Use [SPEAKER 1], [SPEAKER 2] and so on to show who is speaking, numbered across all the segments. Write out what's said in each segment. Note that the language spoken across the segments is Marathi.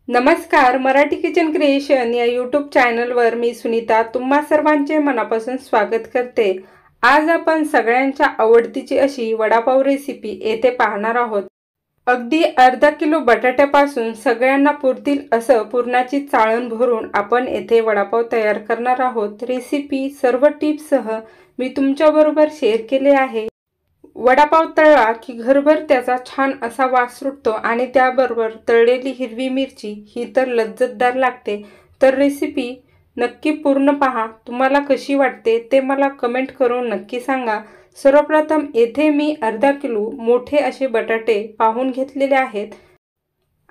[SPEAKER 1] नमस्कार, मराठी किचन क्रिएशन या यूट्यूब चॅनलवर मी सुनीता तुम्हा सर्वांचे मनापासून स्वागत करते। आज आपण सगळ्यांच्या आवडतीची अशी वडापाव रेसिपी येथे पाहणार आहोत। अगदी अर्धा किलो बटाट्यापासून सगळ्यांना पुरतील असं पुरणाची चाळण भरून आपण येथे वडापाव तयार करणार आहोत। रेसिपी सर्व टिप्ससह मी तुमच्याबरोबर शेअर केले आहे। वडापाव तळला की घरभर त्याचा छान असा वास सुटतो आणि त्याबरोबर तळलेली हिरवी मिरची ही तर लज्जतदार लागते। तर रेसिपी नक्की पूर्ण पहा, तुम्हाला कशी वाटते ते मला कमेंट करून नक्की सांगा। सर्वप्रथम येथे मी अर्धा किलो मोठे असे बटाटे पाहून घेतलेले आहेत।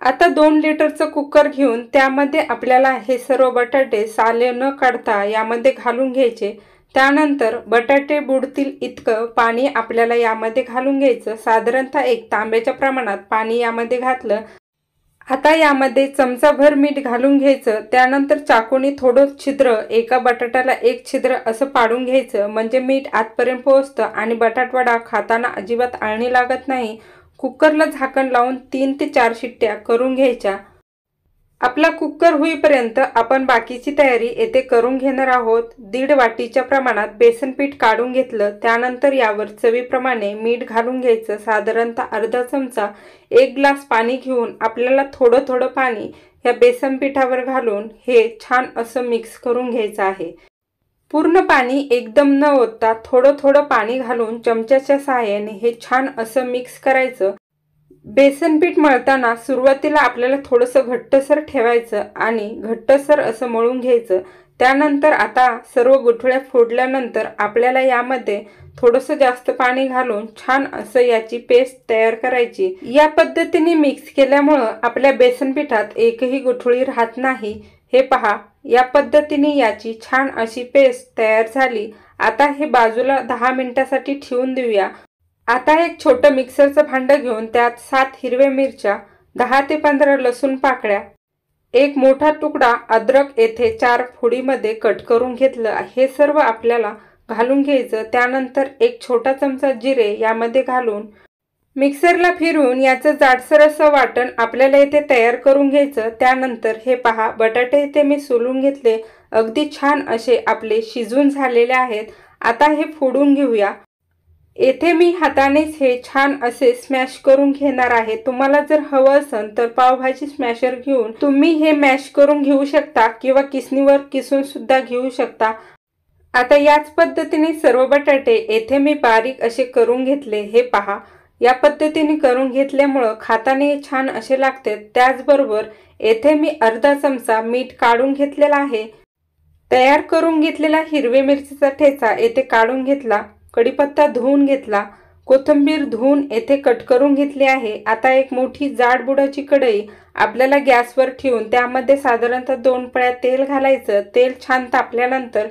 [SPEAKER 1] आता 2 लिटरचा कुकर घेऊन त्यामध्ये आपल्याला हे सर्व बटाटे साले न काढता यामध्ये घालून घ्यायचे। त्यानंतर बटाटे बुडतील इतकं पाणी आपल्याला यामध्ये घालून घ्यायचं। साधारणतः 1 तांब्याच्या प्रमाणात पाणी यामध्ये घातलं। आता यामध्ये चमचाभर मीठ घालून घ्यायचं। त्यानंतर चाकूने थोडं छिद्र, एका बटाट्याला 1 छिद्र असं पाडून घ्यायचं, म्हणजे मीठ आतपर्यंत पोहोचतं आणि बटाटवडा खाताना अजिबात आळणी लागत नाही। कुकरला झाकण लावून 3 ते 4 शिट्ट्या करून घ्यायच्या। आपला कुकर होईपर्यंत आपण बाकीची तयारी येथे करून घेणार आहोत। 1.5 वाटीच्या प्रमाणात बेसन पीठ काढून घेतलं। त्यानंतर यावर चवीप्रमाणे मीठ घालून घ्यायचं। साधारणतः अर्धा चमचा 1 ग्लास पाणी घेऊन आपल्याला थोडं पाणी या बेसन पीठावर घालून हे छान असं मिक्स करून घ्यायचं आहे। पूर्ण पाणी एकदम न ओतता थोडं पाणी घालून चमच्याच्या सहाय्याने हे छान असं मिक्स करायचं। बेसन पीठ मळताना सुरुवातीला आपल्याला थोडंसं घट्टसर ठेवायचं आणि घट्टसर असं मळून घ्यायचं। त्यानंतर आता सर्व गुठळ्या फोडल्यानंतर आपल्याला यामध्ये थोडंसं जास्त पाणी घालून छान असं याची पेस्ट तयार करायची। या पद्धतीने मिक्स केल्यामुळे आपल्या बेसन पिठात एकही गुठळी राहत नाही। हे पहा, या पद्धतीने याची छान अशी पेस्ट तयार झाली। आता हे बाजूला 10 मिनिटांसाठी ठेवून देऊया। आता एक छोटं मिक्सरचं भांडं घेऊन त्यात 7 हिरव्या मिरच्या, 10 ते 15 लसूण पाकळ्या, 1 मोठा तुकडा अद्रक येथे 4 फोडीमध्ये कट करून घेतलं। हे सर्व आपल्याला घालून घ्यायचं। त्यानंतर 1 छोटा चमचा जिरे यामध्ये घालून मिक्सरला फिरवून याचं जाडसर असं वाटण आपल्याला येथे तयार करून घ्यायचं। त्यानंतर हे पहा, बटाटे इथे मी सोलून घेतले, अगदी छान असे आपले शिजून झालेले आहेत। आता हे फोडून घेऊया। येथे मी हातानेच हे छान असे स्मॅश करून घेणार आहे। तुम्हाला जर हवं असेल तर पावभाजी स्मॅशर घेऊन तुम्ही हे मॅश करून घेऊ शकता किंवा किसणीवर किसून सुद्धा घेऊ शकता। आता याच पद्धतीने सर्व बटाटे येथे मी बारीक असे करून घेतले। हे पहा, या पद्धतीने करून घेतल्यामुळे खाताना छान असे लागते। त्याचबरोबर येथे मी अर्धा चमचा मीठ काढून घेतलेला आहे। तयार करून घेतलेला हिरवी मिरचीचा ठेचा येथे काढून घेतला। कढीपत्ता धुवून घेतला, कोथिंबीर धुवून येथे कट करून घेतली आहे। आता एक मोठी जाड बुडाची कढई आपल्याला गॅसवर ठेवून त्यामध्ये साधारणतः 2 पळ्या तेल घालायचं। तेल छान तापल्यानंतर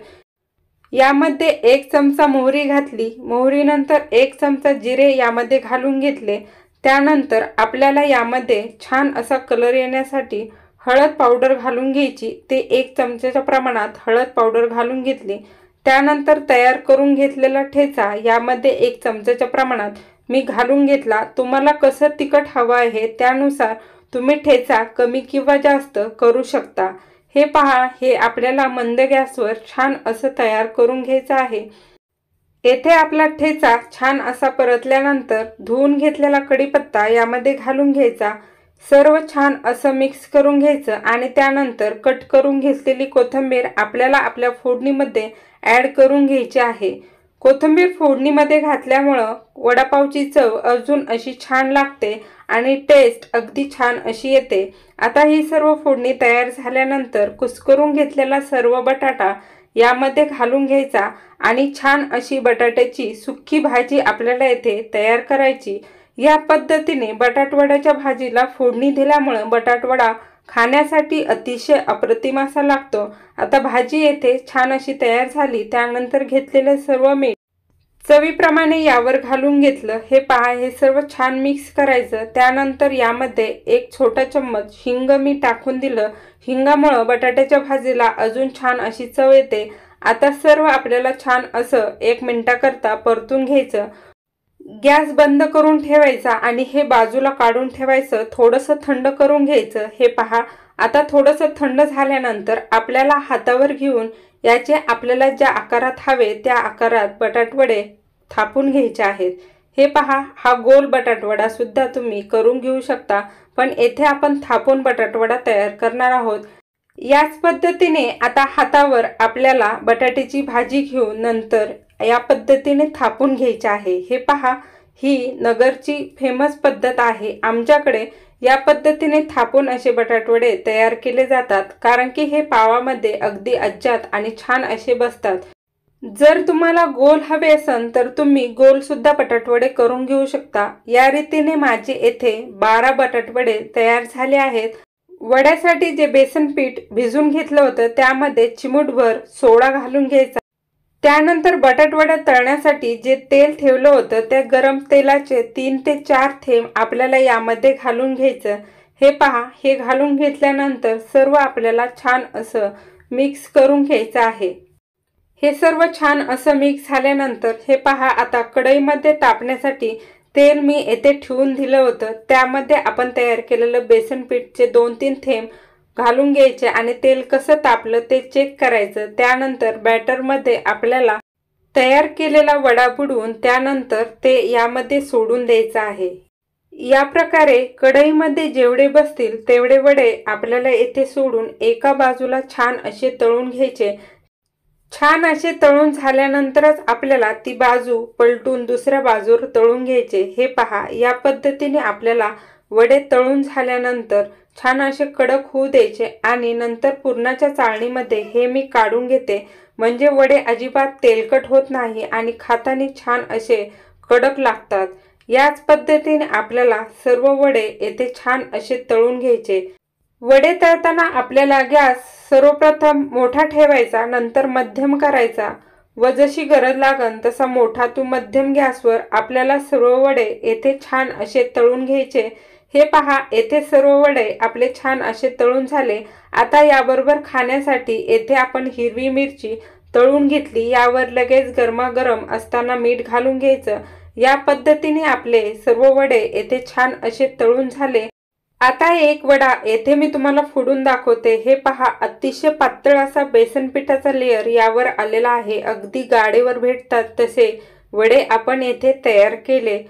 [SPEAKER 1] यामध्ये 1 चमचा मोहरी घातली। मोहरीनंतर 1 चमचा जिरे यामध्ये घालून घेतले। त्यानंतर आपल्याला यामध्ये छान असा कलर येण्यासाठी हळद पावडर घालून घ्यायची। ते 1 चमच्याच्या प्रमाणात हळद पावडर घालून घेतली। त्यानंतर तयार करून घेतलेला ठेचा यामध्ये 1 चमच्याच्या प्रमाणात मी घालून घेतला। तुम्हाला कसं तिखट हवं आहे त्यानुसार तुम्ही ठेचा कमी किंवा जास्त करू शकता। हे पहा, हे आपल्याला मंद गॅसवर छान असं तयार करून घ्यायचं आहे। येथे आपला ठेचा छान असा परतल्यानंतर धुवून घेतलेला कढीपत्ता यामध्ये घालून घ्यायचा। सर्व छान असं मिक्स करून घ्यायचं आणि त्यानंतर कट करून घेतलेली कोथिंबीर आपल्याला आपल्या फोडणीमध्ये ॲड करून घ्यायची आहे। कोथिंबीर फोडणीमध्ये घातल्यामुळे वडापावची चव अजून अशी छान लागते आणि टेस्ट अगदी छान अशी येते। आता ही सर्व फोडणी तयार झाल्यानंतर कुस्करून घेतलेला सर्व बटाटा यामध्ये घालून घ्यायचा आणि छान अशी बटाट्याची सुक्की भाजी आपल्याला येथे तयार करायची। या पद्धतीने बटाटवड्याच्या भाजीला फोडणी दिल्यामुळे बटाटवडा खाण्यासाठी अतिशय अप्रतिम असा लागतो। आता भाजी येथे छान अशी तयार झाली। त्यानंतर घेतलेले सर्व मीठ चवीप्रमाणे यावर घालून घेतलं। हे पहा, हे सर्व छान मिक्स करायचं। त्यानंतर यामध्ये 1 छोटा चम्मच हिंग मी टाकून दिलं। हिंगामुळे बटाट्याच्या भाजीला अजून छान अशी चव येते। आता सर्व आपल्याला छान असं 1 मिनिटाकरता परतून घ्यायचं। गॅस बंद करून ठेवायचा आणि हे बाजूला काढून ठेवायचं, थोडंसं थंड करून घ्यायचं। हे पहा, आता थोडंसं थंड झाल्यानंतर आपल्याला हातावर घेऊन याचे आपल्याला ज्या आकारात हवे त्या आकारात बटाटवडे थापून घ्यायचे आहेत। हे पहा, हा गोल बटाटवडा सुद्धा तुम्ही करून घेऊ शकता, पण येथे आपण थापून बटाटवडा तयार करणार आहोत। याच पद्धतीने आता हातावर आपल्याला बटाट्याची भाजी घेऊन नंतर या पद्धतीने थापून घ्यायचे आहे। हे पहा, ही नगरची फेमस पद्धत आहे। आमच्याकडे या पद्धतीने थापून असे बटाटवडे तयार केले जातात, कारण की हे पावामध्ये अगदी अज्जात आणि छान असे बसतात। जर तुम्हाला गोल हवे असेल तर तुम्ही गोल सुद्धा बटाटवडे करून घेऊ शकता। या रीतीने माझे येथे 12 बटाटवडे तयार झाले आहेत। वड्यासाठी जे बेसन पीठ भिजून घेतलं होतं त्यामध्ये चिमूटभर सोडा घालून घ्यायचा। त्यानंतर बटाटवडा तळण्यासाठी जे तेल ठेवलं होतं त्या गरम तेलाचे 3 ते 4 थेंब आपल्याला यामध्ये घालून घ्यायचं। हे पहा, हे घालून घेतल्यानंतर सर्व आपल्याला छान असं मिक्स करून घ्यायचं आहे। हे सर्व छान असं मिक्स झाल्यानंतर हे पहा, आता कढईमध्ये तापण्यासाठी तेल मी येथे ठेवून दिलं होतं, त्यामध्ये आपण तयार केलेलं बेसन पीठचे 2-3 थेंब घालून घ्यायचे आणि तेल कसं तापलं ते चेक करायचं। त्यानंतर बॅटरमध्ये आपल्याला तयार केलेला वडा बुडवून त्यानंतर ते यामध्ये सोडून द्यायचं आहे। या प्रकारे कढईमध्ये जेवढे बसतील तेवढे वडे आपल्याला येथे सोडून एका बाजूला छान असे तळून घ्यायचे। छान असे तळून झाल्यानंतरच आपल्याला ती बाजू पलटून दुसऱ्या बाजूवर तळून घ्यायचे। हे पहा, या पद्धतीने आपल्याला वडे तळून झाल्यानंतर छान असे कडक होऊ द्यायचे आणि नंतर पुरणाच्या चाळणीमध्ये हे मी काढून घेते, म्हणजे वडे अजिबात तेलकट होत नाही आणि खाताना छान असे कडक लागतात। याच पद्धतीने आपल्याला सर्व वडे येथे छान असे तळून घ्यायचे। वडे तळताना आपल्याला गॅस सर्वप्रथम मोठा ठेवायचा, नंतर मध्यम करायचा व जशी गरज लागन तसा मोठा तो मध्यम गॅसवर आपल्याला सर्व वडे येथे छान असे तळून घ्यायचे। हे पहा, येथे सर्व वडे आपले छान असे तळून झाले। आता याबरोबर खाण्यासाठी येथे आपण हिरवी मिरची तळून घेतली, यावर लगेच गरमागरम असताना मीठ घालून घ्यायचं। या पद्धतीने आपले सर्व वडे येथे छान असे तळून झाले। आता एक वडा येथे मी तुम्हाला फोडून दाखवते। हे पहा, अतिशय पातळ असा बेसन पिठाचा लेयर यावर आलेला आहे। अगदी गाडीवर भेटतात तसे वडे आपण येथे तयार केले।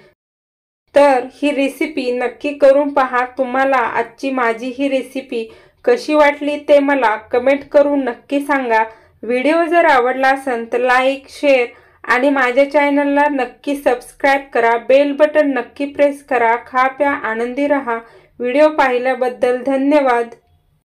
[SPEAKER 1] तर ही रेसिपी नक्की करून पहा। तुम्हाला आजची माझी ही रेसिपी कशी वाटली ते मला कमेंट करून नक्की सांगा। व्हिडिओ जर आवडला असेल तर लाईक, शेअर आणि माझ्या चॅनलला नक्की सबस्क्राइब करा। बेल बटन नक्की प्रेस करा। खा प्या आनंदी रहा। व्हिडिओ पाहिल्याबद्दल धन्यवाद।